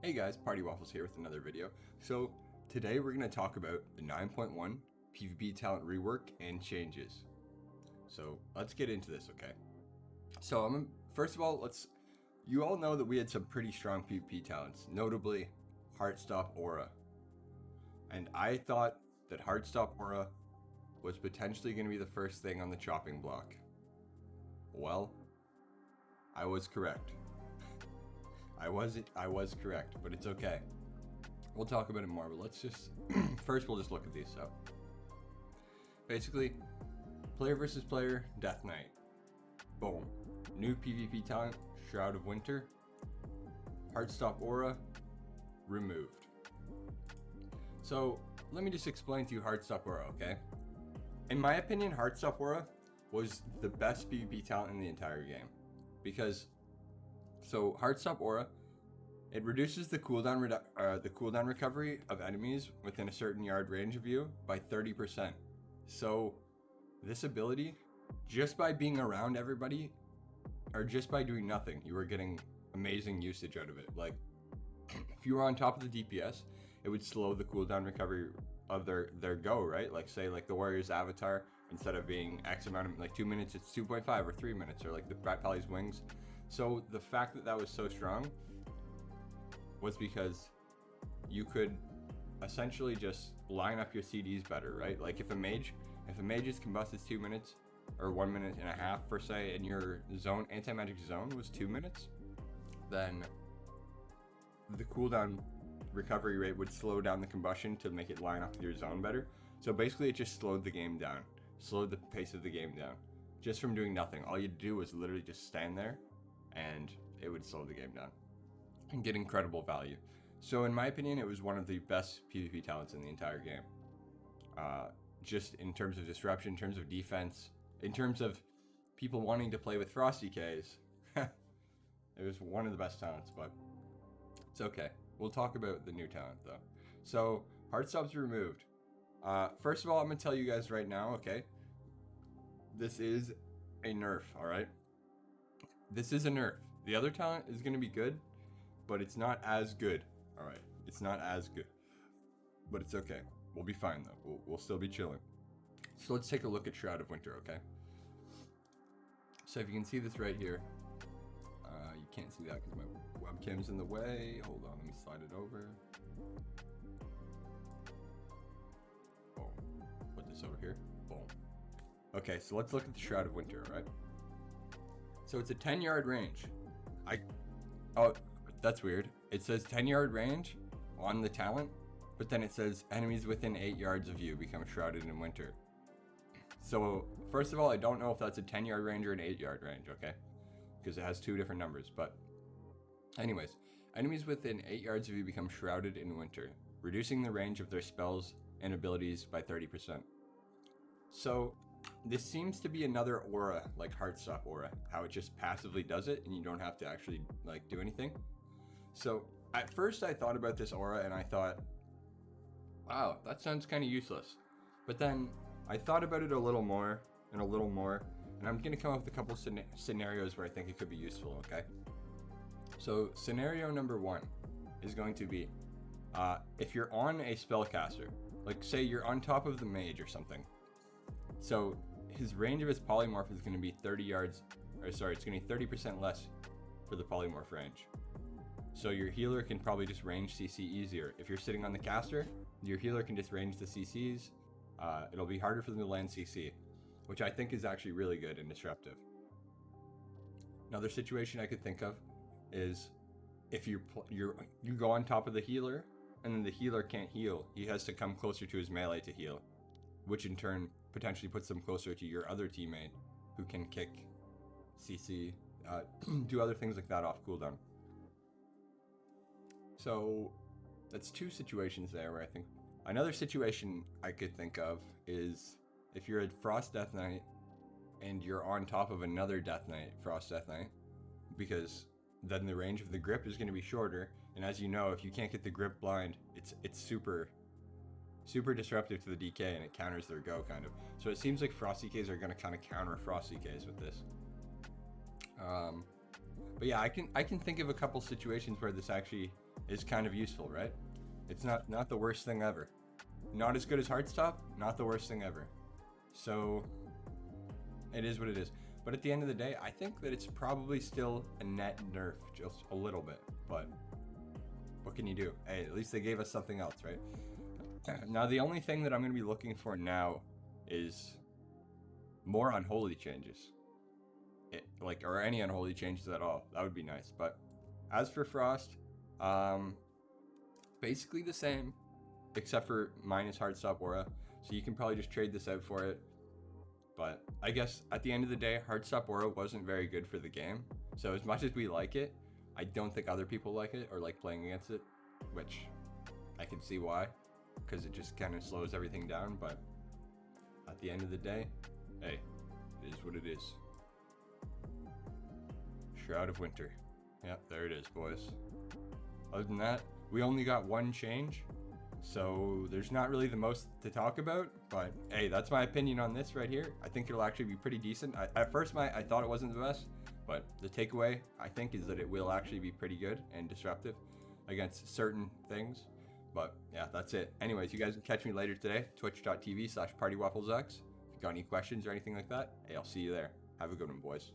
Hey guys, Party Waffles here with another video. So today we're going to talk about the 9.1 PvP talent rework and changes. So let's get into this, okay? So first of all, you all know that we had some pretty strong PvP talents, notably Heartstop Aura. And I thought that Heartstop Aura was potentially going to be the first thing on the chopping block. Well, I was correct. I was correct, but it's okay. We'll talk about it more, but let's just first we'll just look at these. So basically, player versus player, Deathknight. Boom. New PvP talent, Shroud of Winter. Heartstop Aura, removed. So let me just explain to you Heartstop Aura, okay? In my opinion, Heartstop Aura was the best PvP talent in the entire game. Because Heartstop Aura, it reduces the cooldown recovery of enemies within a certain yard range of you by 30%. So this ability, just by being around everybody, or just by doing nothing, you were getting amazing usage out of it. Like, if you were on top of the DPS, it would slow the cooldown recovery of their go, right? Like, say, like the warrior's avatar, instead of being X amount of, like 2 minutes, it's 2.5 or 3 minutes, or like the Brat Pally's wings. So the fact that was so strong was because you could essentially just line up your CDs better, right? Like if a mage's combust is 2 minutes or 1 minute and a half per se, and your anti-magic zone was 2 minutes, then the cooldown recovery rate would slow down the combustion to make it line up with your zone better. So basically it just slowed the game down, slowed the pace of the game down, just from doing nothing. All you'd do was literally just stand there and it would slow the game down and get incredible value. So in my opinion, it was one of the best PvP talents in the entire game. Just in terms of disruption, in terms of defense, in terms of people wanting to play with Frosty Ks, it was one of the best talents, but it's okay. We'll talk about the new talent though. So Heartstop's removed. First of all, I'm gonna tell you guys right now, okay? This is a nerf, alright? This is a nerf. The other talent is gonna be good, but it's not as good. Alright, it's not as good. But it's okay. We'll be fine though. We'll still be chilling. So let's take a look at Shroud of Winter, okay? So if you can see this right here, you can't see that because my webcam's in the way. Hold on, let me slide it over. Boom. Put this over here. Boom. Okay, so let's look at the Shroud of Winter, right? So it's a 10-yard range. Oh, that's weird. It says 10-yard range on the talent, but then it says enemies within 8 yards of you become shrouded in winter. So first of all, I don't know if that's a 10-yard range or an 8-yard range, okay? Because it has two different numbers, but anyways, enemies within 8 yards of you become shrouded in winter, reducing the range of their spells and abilities by 30%. So this seems to be another aura, like Heartstop Aura, how it just passively does it and you don't have to actually like do anything. So at first I thought about this aura and I thought, wow, that sounds kind of useless. But then I thought about it a little more, and I'm going to come up with a couple scenarios where I think it could be useful, okay? So scenario number 1 is going to be, if you're on a spellcaster, like say you're on top of the mage or something, so his range of his polymorph is going to be 30 yards, or sorry, it's going to be 30% less for the polymorph range. So your healer can probably just range CC easier. If you're sitting on the caster, your healer can just range the CCs. It'll be harder for them to land CC, which I think is actually really good and disruptive. Another situation I could think of is if you go on top of the healer, and then the healer can't heal. He has to come closer to his melee to heal, which in turn potentially puts them closer to your other teammate who can kick CC, do other things like that off cooldown. So that's two situations there where I think. Another situation I could think of is if you're a Frost Deathknight and you're on top of another Frost Deathknight, because then the range of the grip is going to be shorter, and as you know, if you can't get the grip blind, it's super disruptive to the DK and it counters their go kind of. So it seems like Frosty Ks are going to kind of counter Frosty Ks with this. But yeah, I can think of a couple situations where this actually is kind of useful, right? It's not the worst thing ever. Not as good as Heartstop, not the worst thing ever. So it is what it is. But at the end of the day, I think that it's probably still a net nerf, just a little bit. But what can you do? Hey, at least they gave us something else, right? Now, the only thing that I'm going to be looking for now is more unholy changes. Or any unholy changes at all. That would be nice. But as for Frost, basically the same, except for minus Heartstop Aura. So you can probably just trade this out for it. But I guess at the end of the day, Heartstop Aura wasn't very good for the game. So as much as we like it, I don't think other people like it or like playing against it, which I can see why, because it just kind of slows everything down. But at the end of the day, hey, it is what it is. Shroud of Winter. Yep, there it is, boys. Other than that, we only got one change, so there's not really the most to talk about, but hey, that's my opinion on this right here. I think it'll actually be pretty decent. At first, I thought it wasn't the best, but the takeaway, I think, is that it will actually be pretty good and disruptive against certain things. But yeah, that's it. Anyways, you guys can catch me later today, twitch.tv/partywafflesx. If you got any questions or anything like that, hey, I'll see you there. Have a good one, boys.